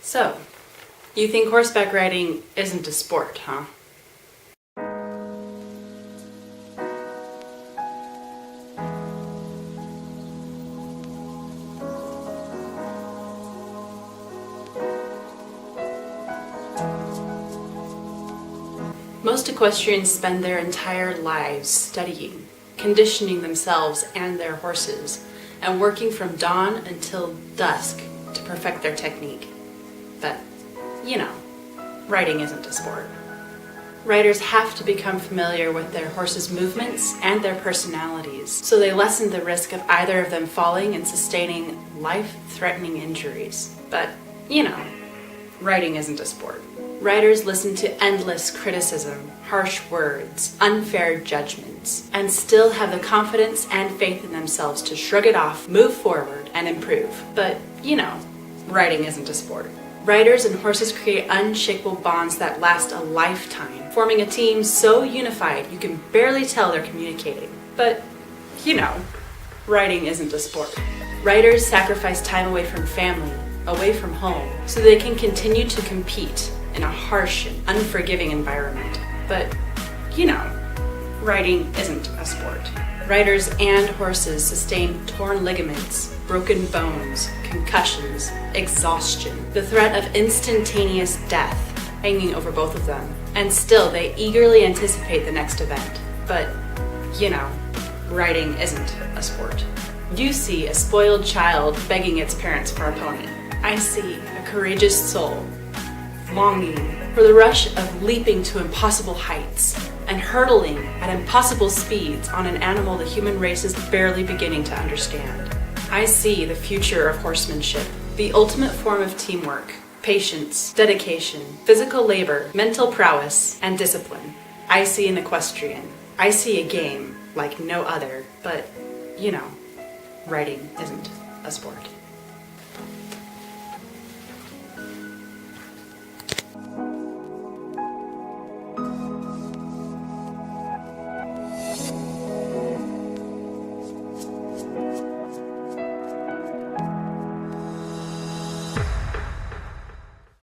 So, you think horseback riding isn't a sport, huh? Most equestrians spend their entire lives studying, conditioning themselves and their horses, and working from dawn until dusk to perfect their technique. But, riding isn't a sport. Riders have to become familiar with their horse's movements and their personalities, so they lessen the risk of either of them falling and sustaining life-threatening injuries. But, riding isn't a sport. Riders listen to endless criticism, harsh words, unfair judgments, and still have the confidence and faith in themselves to shrug it off, move forward, and improve. But, riding isn't a sport. Riders and horses create unshakable bonds that last a lifetime, forming a team so unified you can barely tell they're communicating. But, riding isn't a sport. Riders sacrifice time away from family, away from home, so they can continue to compete in a harsh and unforgiving environment. But, riding isn't a sport. Riders and horses sustain torn ligaments, broken bones, concussions, exhaustion, the threat of instantaneous death hanging over both of them. And still, they eagerly anticipate the next event. But, riding isn't a sport. You see a spoiled child begging its parents for a pony. I see a courageous soul longing for the rush of leaping to impossible heights and hurtling at impossible speeds on an animal the human race is barely beginning to understand. I see the future of horsemanship, the ultimate form of teamwork, patience, dedication, physical labor, mental prowess, and discipline. I see an equestrian. I see a game like no other, but, riding isn't a sport.